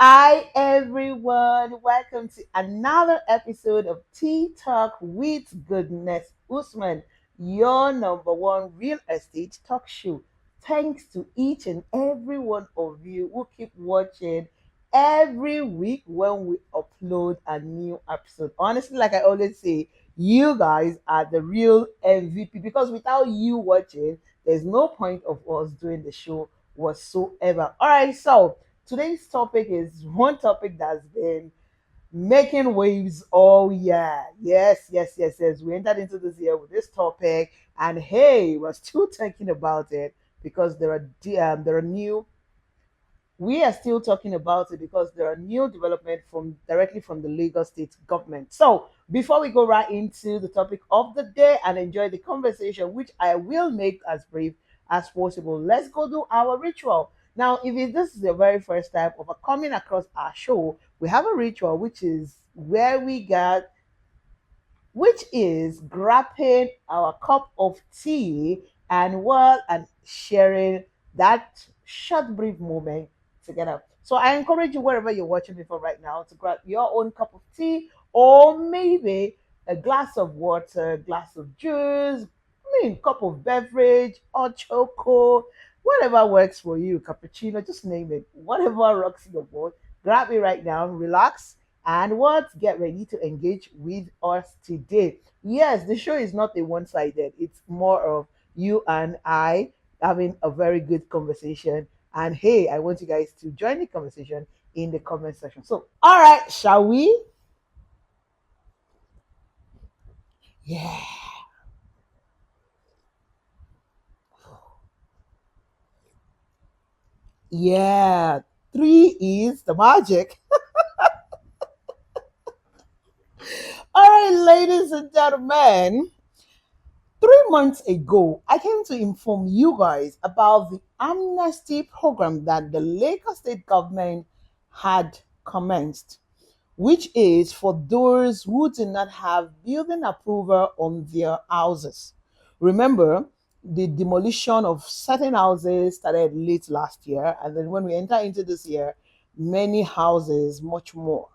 Hi everyone, welcome to another episode of Tea Talk with Goodness Usman, your number one real estate talk show. Thanks to each and every one of you who keep watching every week when we upload a new episode. Honestly, like I always say, you guys are the real MVP because without you watching, there's no point of us doing the show whatsoever. All right, so today's topic is one topic that's been making waves all year. Yes. We entered into this year with this topic, and hey, we're still talking about it because there are new we are still talking about it because there are new development from directly from the Lagos state government. So before we go right into the topic of the day and enjoy the conversation, which I will make as brief as possible, let's go do our ritual. Now, this is the very first time of coming across our show, we have a ritual which is grabbing our cup of tea and sharing that short brief moment together. So I encourage you wherever you're watching me from right now to grab your own cup of tea or maybe a glass of water, glass of juice, cup of beverage or choco, whatever works for you, cappuccino, just name it. Whatever rocks your boat, grab it right now, relax, and what? Get ready to engage with us today. Yes, the show is not a one sided, it's more of you and I having a very good conversation. And hey, I want you guys to join the conversation in the comment section. So, all right, shall we? Yeah, yeah. Three is the magic. All right, ladies and gentlemen, 3 months ago, I came to inform you guys about the amnesty program that the Lagos state government had commenced, which is for those who do not have building approval on their houses. Remember, the demolition of certain houses started late last year, and then when we enter into this year, many houses, much more.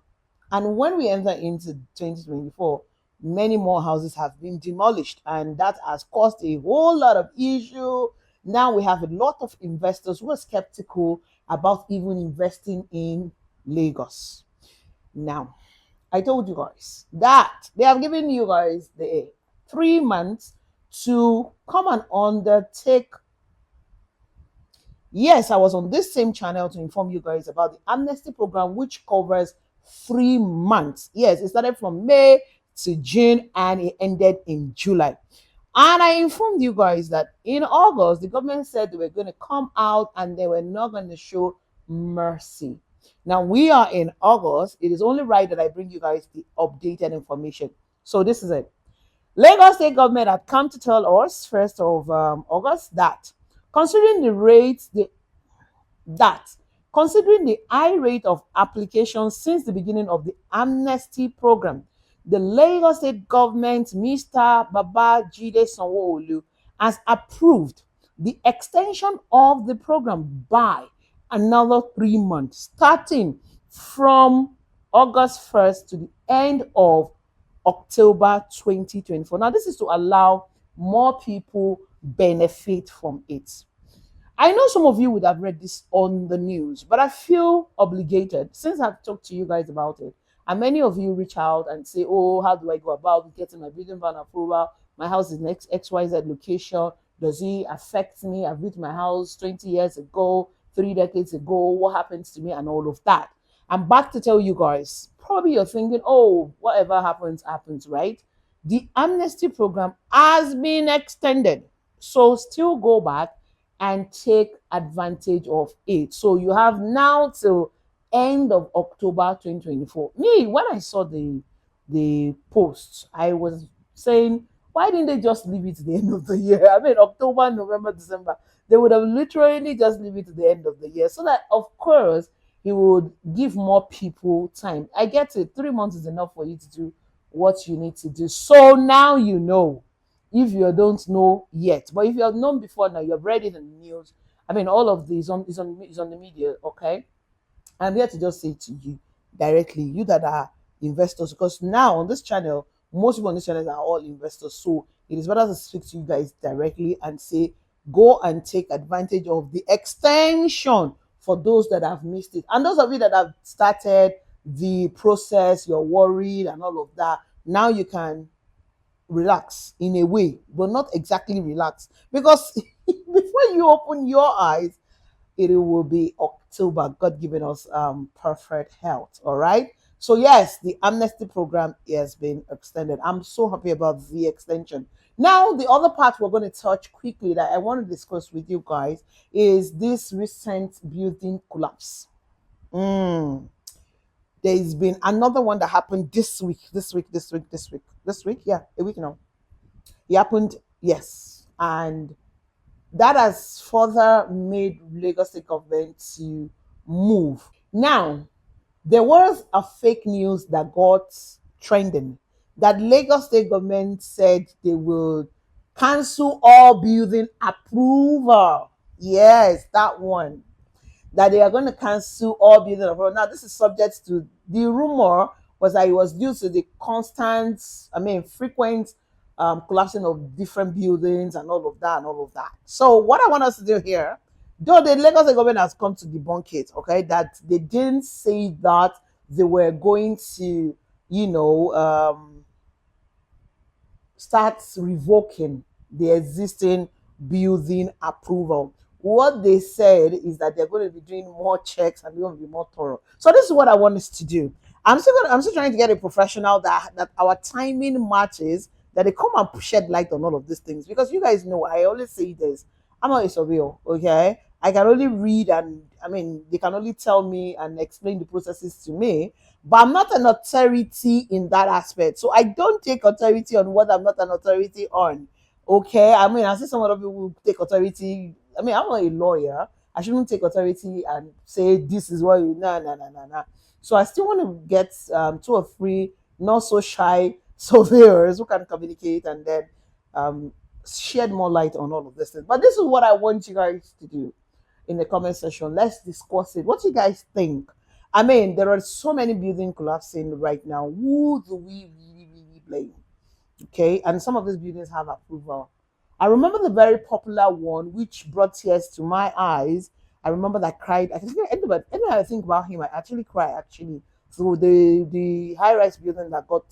And when we enter into 2024, many more houses have been demolished, and that has caused a whole lot of issue. Now we have a lot of investors who are skeptical about even investing in Lagos. Now, I told you guys that they have given you guys the 3 months to come and undertake. Yes, I was on this same channel to inform you guys about the amnesty program, which covers 3 months. Yes, it started from May to June and it ended in July. And I informed you guys that in August, the government said they were going to come out and they were not going to show mercy. Now we are in August. It is only right that I bring you guys the updated information. So this is it. Lagos state government had come to tell us 1st of August that considering the rates, that considering the high rate of applications since the beginning of the amnesty program, the Lagos state government, Mr. Babajide Sanwo-Olu, has approved the extension of the program by another 3 months, starting from August 1st to the end of October 2024. Now, this is to allow more people benefit from it. I know some of you would have read this on the news, but I feel obligated since I've talked to you guys about it. And many of you reach out and say, oh, how do I go about getting my building ban approval? My house is next XYZ location. Does it affect me? I built my house 20 years ago, 3 decades ago. What happens to me? And all of that. I'm back to tell you guys. Probably you're thinking, oh, whatever happens, happens, right? The amnesty program has been extended. So still go back and take advantage of it. So you have now till end of October 2024. Me, when I saw the post, I was saying, why didn't they just leave it to the end of the year? I mean, October, November, December. They would have literally just leave it to the end of the year. So that, of course, he would give more people time. I get it. 3 months is enough for you to do what you need to do. So now you know, if you don't know yet. But if you have known before now, you have read it in the news. I mean, all of this is on the media, okay? I'm here to just say to you directly, you that are investors, because now on this channel, most people on this channel are all investors. So it is better to speak to you guys directly and say, go and take advantage of the extension for those that have missed it. And those of you that have started the process, you're worried and all of that, now you can relax in a way, but not exactly relax. Because before you open your eyes, it will be October. God giving us perfect health. All right. So yes, the amnesty program has been extended. I'm so happy about the extension. Now, the other part we're going to touch quickly that I want to discuss with you guys is this recent building collapse. Mm. There's been another one that happened this week. Yeah, a week now. It happened, yes. And that has further made Lagos State government to move. Now, there was a fake news that got trending that Lagos State government said they will cancel all building approval. Yes, that one, that they are going to cancel all building approval. Now, this is subject to the rumor was that it was due to the constant, frequent collapsing of different buildings and all of that and all of that. So, what I want us to do here, though the Lagos government has come to debunk it, okay, that they didn't say that they were going to, you know, start revoking the existing building approval. What they said is that they're going to be doing more checks and they're going to be more thorough. So this is what I want us to do. I'm still trying to get a professional that our timing matches, that they come and shed light on all of these things. Because you guys know, I always say this. I'm not a surveyor, okay? I can only read and they can only tell me and explain the processes to me, but I'm not an authority in that aspect. So I don't take authority on what I'm not an authority on. Okay. I see some other people who take authority. I'm not a lawyer. I shouldn't take authority and say this is what you nah. So I still want to get two or three not so shy surveyors who can communicate and then um, shed more light on all of this things. But this is what I want you guys to do in the comment section. Let's discuss it. What do you guys think? There are so many buildings collapsing right now. Who do we really blame? Okay, and some of these buildings have approval. I remember the very popular one, which brought tears to my eyes. I remember that I cried. I think anytime I think about him, I actually cry. Actually, so the high rise building that got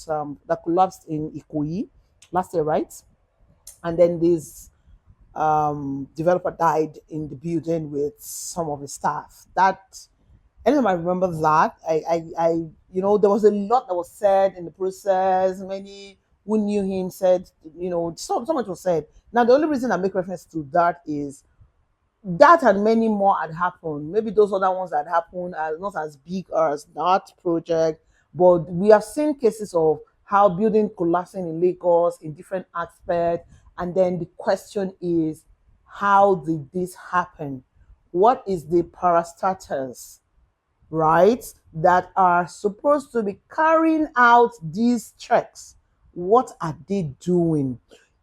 that collapsed in Ikoyi last year, right? And then this developer died in the building with some of his staff. That anytime I remember that, there was a lot that was said in the process. Many who knew him said, so much was said. Now, the only reason I make reference to that is that and many more had happened. Maybe those other ones that happened are not as big as that project, but we have seen cases of how building collapsing in Lagos in different aspects. And then the question is, how did this happen? What is the parastatals, right, that are supposed to be carrying out these checks? What are they doing?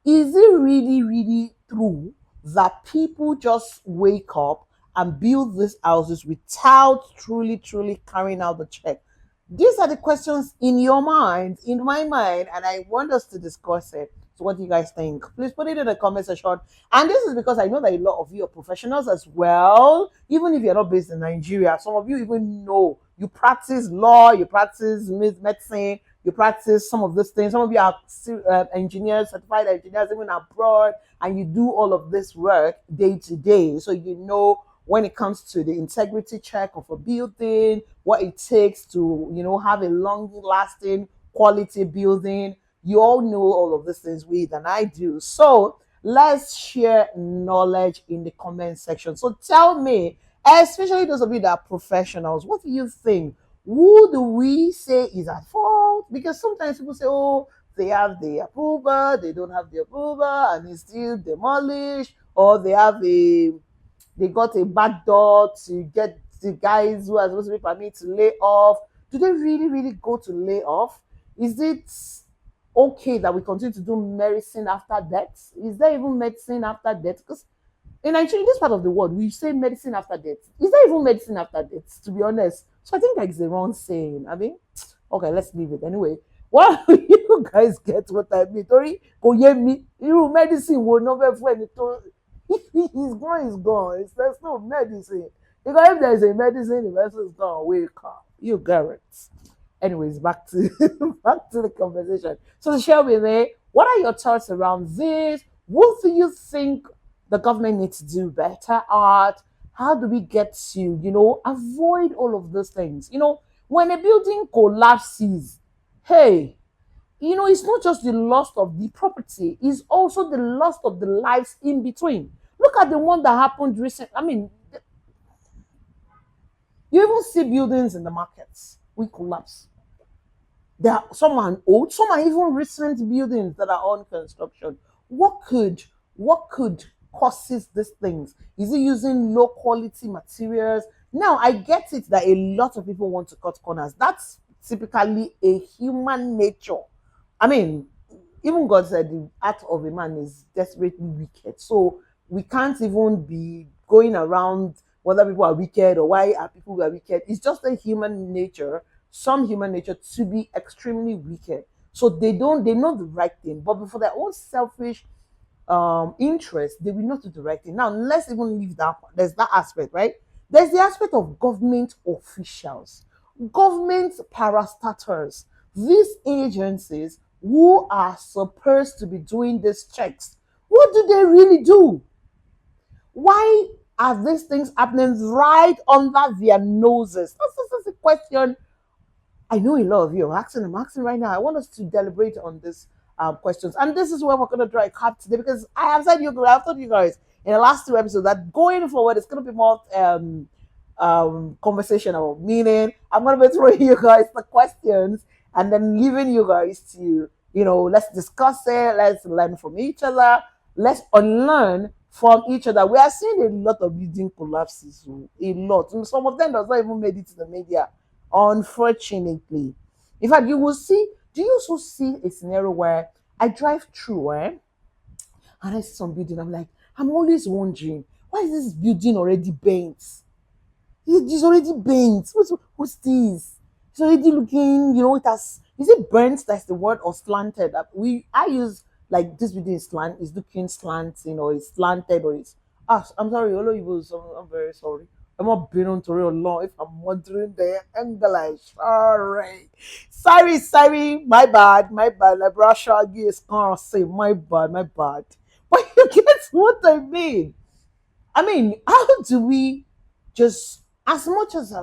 Is it really, really true that people just wake up and build these houses without truly, truly carrying out the check? These are the questions in your mind, in my mind, and I want us to discuss it. So, what do you guys think? Please put it in the comment section. And this is because I know that a lot of you are professionals as well. Even if you're not based in Nigeria, some of you even know you practice law, you practice medicine, you practice some of these things. Some of you are engineers, certified engineers, even abroad, and you do all of this work day to day. So you know when it comes to the integrity check of a building, what it takes to, have a long-lasting quality building. You all know all of these things than I do. So let's share knowledge in the comment section. So tell me, especially those of you that are professionals, what do you think? Who do we say is at fault? Because sometimes people say, oh, they have the approval, they don't have the approval, and it's still demolished, or they got a back door to get the guys who are supposed to be permitted to lay off. Do they really, really go to lay off? Is it okay that we continue to do medicine after death? Is there even medicine after death? Because in Nigeria, in this part of the world, we say medicine after death. Is there even medicine after death, to be honest? So I think that is the wrong saying. I mean, okay, let's leave it anyway. Well, you guys get what I mean. Tori, kò yé mi. Irú medicine wo no fẹ́ fún ẹni tó he's gone, he's gone. There's no medicine. Because if there's a medicine, the medicine is gone. Wake up. You get it. Anyways, back to back to the conversation. So share with me, what are your thoughts around this? What do you think the government needs to do better at? How do we get to, avoid all of those things? When a building collapses, hey, it's not just the loss of the property, it's also the loss of the lives in between. Look at the one that happened recently. I mean, you even see buildings in the markets we collapse. There are some are old, some are even recent buildings that are on construction. What could causes these things? Is it using low quality materials? Now I get it that a lot of people want to cut corners. That's typically a human nature. I mean, even God said the heart of a man is desperately wicked. So we can't even be going around whether people are wicked or why are people who are wicked. It's just a human nature, some human nature to be extremely wicked. So they know the right thing, but for their own selfish interest, they will not do the right thing. Now, let's even leave that. There's that aspect, right? There's the aspect of government officials, government parastatals, these agencies who are supposed to be doing these checks. What do they really do? Why are these things happening right under their noses? That's a question I know a lot of you are asking. I'm asking right now. I want us to deliberate on this questions, and this is where we're going to draw a cap today because I've told you guys in the last two episodes that going forward it's going to be more conversational, meaning I'm going to be throwing you guys the questions and then leaving you guys to let's discuss it, let's learn from each other, let's unlearn from each other. We are seeing a lot of building collapses, a lot. And some of them does not even made it to the media, unfortunately. In fact, you will see. Do you also see a scenario where I drive through, and I see some building? I'm like, I'm always wondering, why is this building already bent? It is already bent. What's this? It's already looking, it has. Is it burnt? That's the word, or slanted? I use like this building is is looking slanting, or it's slanted, or it's. Ah, I'm sorry, all of you. I'm very sorry. I'm not being on to real law if I'm wondering the English. All right. Sorry, my bad. Like Russia is gonna say my bad, my bad. But you get what I mean. I mean, how do we just, as much as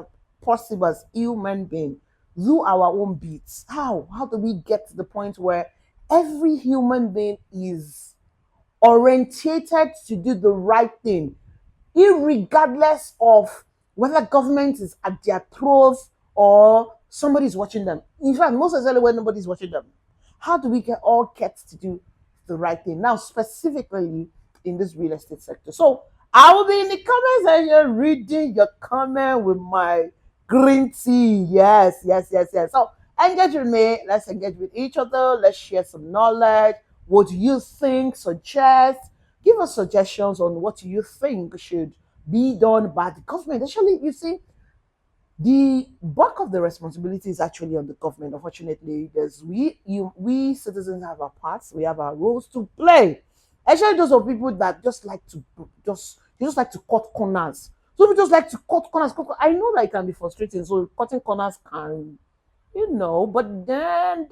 possible as human being, do our own bits? How do we get to the point where every human being is orientated to do the right thing, irregardless of whether government is at their throats or somebody is watching them. In fact, most especially when nobody's watching them. How do we get to do the right thing? Now, specifically in this real estate sector. So I will be in the comment section reading your comment with my green tea. Yes. So engage with me. Let's engage with each other. Let's share some knowledge. What do you think? Suggest. Give us suggestions on what you think should be done by the government. Actually, you see, the bulk of the responsibility is actually on the government. Unfortunately, there's we citizens have our parts, we have our roles to play. Actually, those are people that just like to just like to cut corners. So we just like to cut corners. I know that it can be frustrating. So cutting corners can, but then,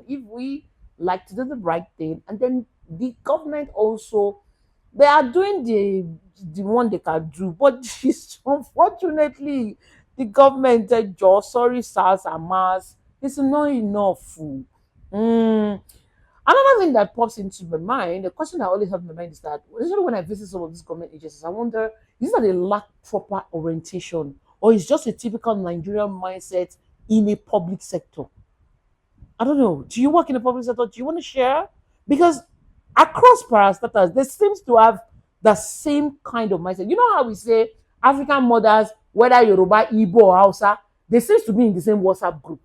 if we like to do the right thing, and then the government also, they are doing the one they can do, but it's unfortunately the government just sorry SARS and MAS, it's not enough. Mm. Another thing that pops into my mind, the question I always have in my mind is that, usually when I visit some of these government agencies, I wonder, is that they lack proper orientation, or is just a typical Nigerian mindset in a public sector? I don't know. Do you work in the public sector? Do you want to share? Because across parastatals, there seems to have the same kind of mindset. You know how we say African mothers, whether Yoruba, Igbo, or Hausa, they seem to be in the same WhatsApp group.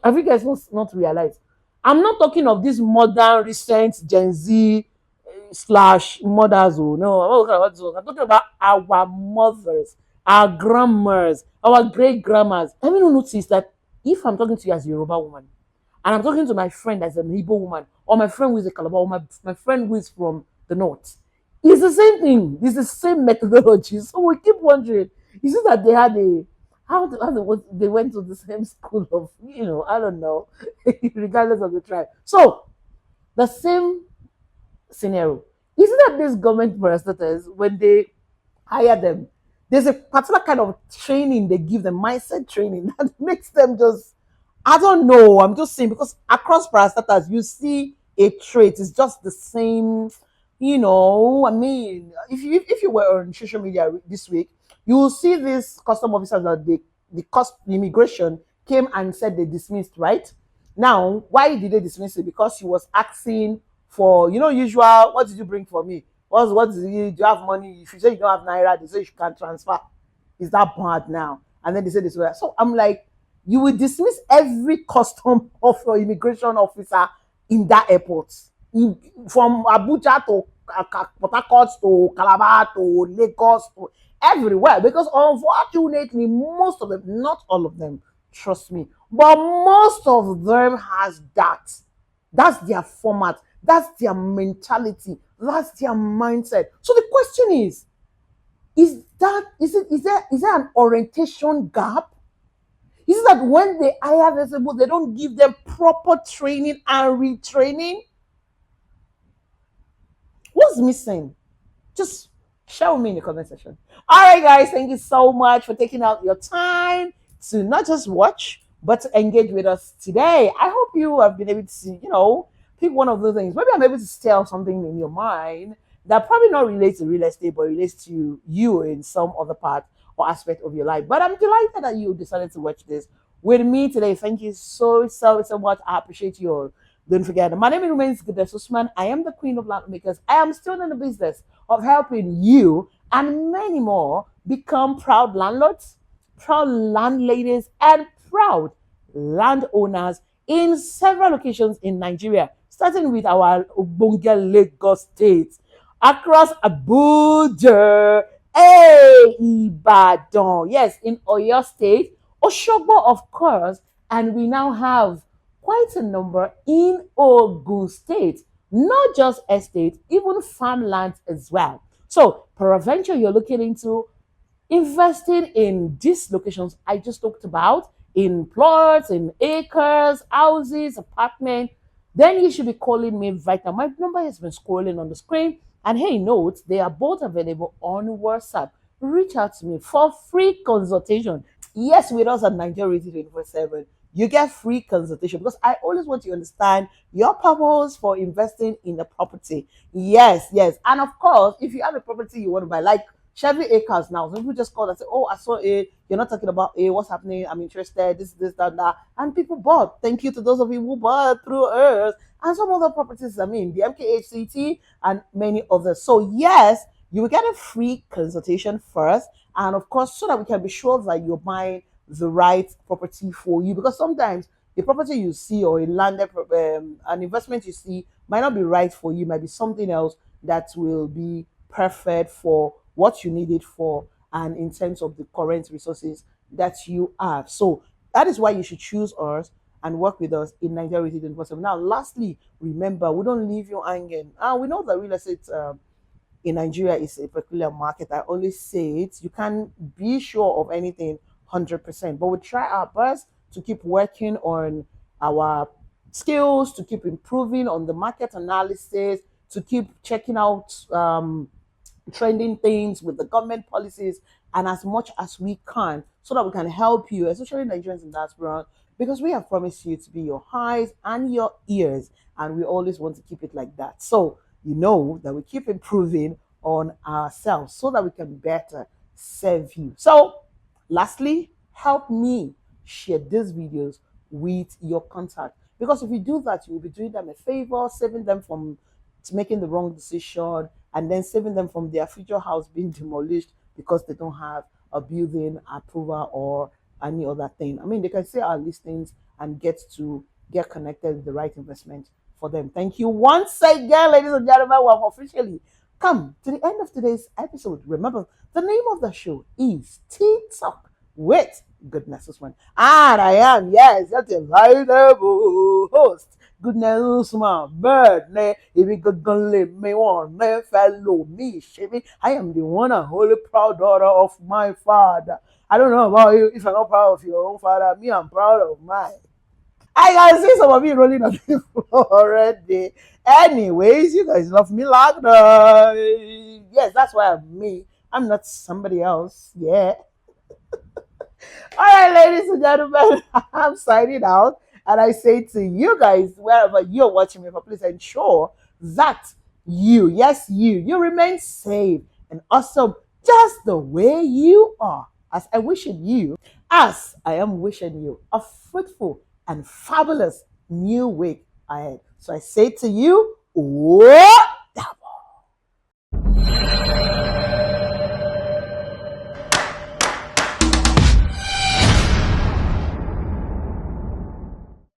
Have you guys not realized? I'm not talking of this modern, recent Gen Z slash mothers. Oh no, I'm not talking about those. I'm talking about our mothers, our grandmas, our great grandmas. Have you not noticed that if I'm talking to you as a Yoruba woman, and I'm talking to my friend as an Igbo woman, or my friend who is a Calabar, or my friend who is from the north, it's the same thing. It's the same methodology. So we keep wondering, is it that they had a they went to the same school of, I don't know, regardless of the tribe. So the same scenario. Is it that these government parastatals, when they hire them, there's a particular kind of training they give them, mindset training, that makes them just, I don't know. I'm just saying, because across parastatals, you see a trait. It's just the same. I mean, if you were on social media this week, you will see these custom officers that the immigration came and said they dismissed, right? Now, why did they dismiss it? Because he was asking for, usual, what did you bring for me? What do you have money? If you say you don't have naira, they say you can transfer. Is that bad now? And then they say this way. So I'm like, you will dismiss every custom of your immigration officer in that airport, from Abuja to Port Harcourt to Calabar to Lagos to everywhere. Because unfortunately, most of them, not all of them, trust me, but most of them has that. That's their format. That's their mentality. That's their mindset. So the question is there an orientation gap? Is it that when they hire these people, they don't give them proper training and retraining? What's missing? Just share with me in the comment section. All right, guys, thank you so much for taking out your time to not just watch, but to engage with us today. I hope you have been able to, pick one of those things. Maybe I'm able to stir something in your mind that probably not relates to real estate, but relates to you in some other part or aspect of your life. But I'm delighted that you decided to watch this with me today. Thank you so much. I appreciate you all. Don't forget, my name remains Gades Usman. I am the queen of landmakers. I am still in the business of helping you and many more become proud landlords, proud landladies, and proud landowners in several locations in Nigeria, starting with our Obonga Lagos state, across Abuja, hey, Ibadan, yes, in Oyo State, Oshogbo, of course, and we now have quite a number in Ogun State, not just estate, even farmlands as well. So, peradventure, you're looking into investing in these locations I just talked about, in plots, in acres, houses, apartments, then you should be calling me right now. My number has been scrolling on the screen. And hey, note, they are both available on WhatsApp. Reach out to me for free consultation. Yes, with us at Nigeria 24/7, you get free consultation because I always want you to understand your purpose for investing in a property. Yes, yes. And of course, if you have a property you want to buy, like Chevy Acres now. Some people just call and say, "Oh, I saw A. You're not talking about A. What's happening? I'm interested. This, that." And people bought. Thank you to those of you who bought through us and some other properties. I mean, the MKHCT and many others. So yes, you will get a free consultation first, and of course, so that we can be sure that you're buying the right property for you. Because sometimes the property you see or a landed an investment you see might not be right for you. Might be something else that will be perfect for what you need it for and in terms of the current resources that you have. So that is why you should choose us and work with us in Nigeria Resident Possible. Now, lastly, remember, we don't leave you hanging. We know that real estate in Nigeria is a peculiar market. I always say it. You can't be sure of anything 100%, but we try our best to keep working on our skills, to keep improving on the market analysis, to keep checking out trending things with the government policies and as much as we can so that we can help you, especially Nigerians in diaspora, because we have promised you to be your eyes and your ears, and we always want to keep it like that. So you know that we keep improving on ourselves so that we can better serve you. So lastly, help me share these videos with your contact, because if you do that, you will be doing them a favor, saving them from making the wrong decision, and then saving them from their future house being demolished because they don't have a building approval or any other thing. I mean, they can see our listings and get connected with the right investment for them. Thank you once again, ladies and gentlemen. We have officially come to the end of today's episode. Remember, the name of the show is Tea Talk with Goodness One. And I am, yes, your delightful host. Goodness, my birthday. If you could leave me one, fellow me, shimmy. I am the one and only proud daughter of my father. I don't know about you. If you're not proud of your own father, me, I'm proud of mine. I can see some of you rolling on the floor already. Anyways, you guys love me like that. Yes, that's why I'm me. I'm not somebody else. Yeah. All right, ladies and gentlemen, I'm signing out. And I say to you guys, wherever you're watching me, please ensure that yes, you remain safe and awesome just the way you are. As I am wishing you a fruitful and fabulous new week ahead. So I say to you, what?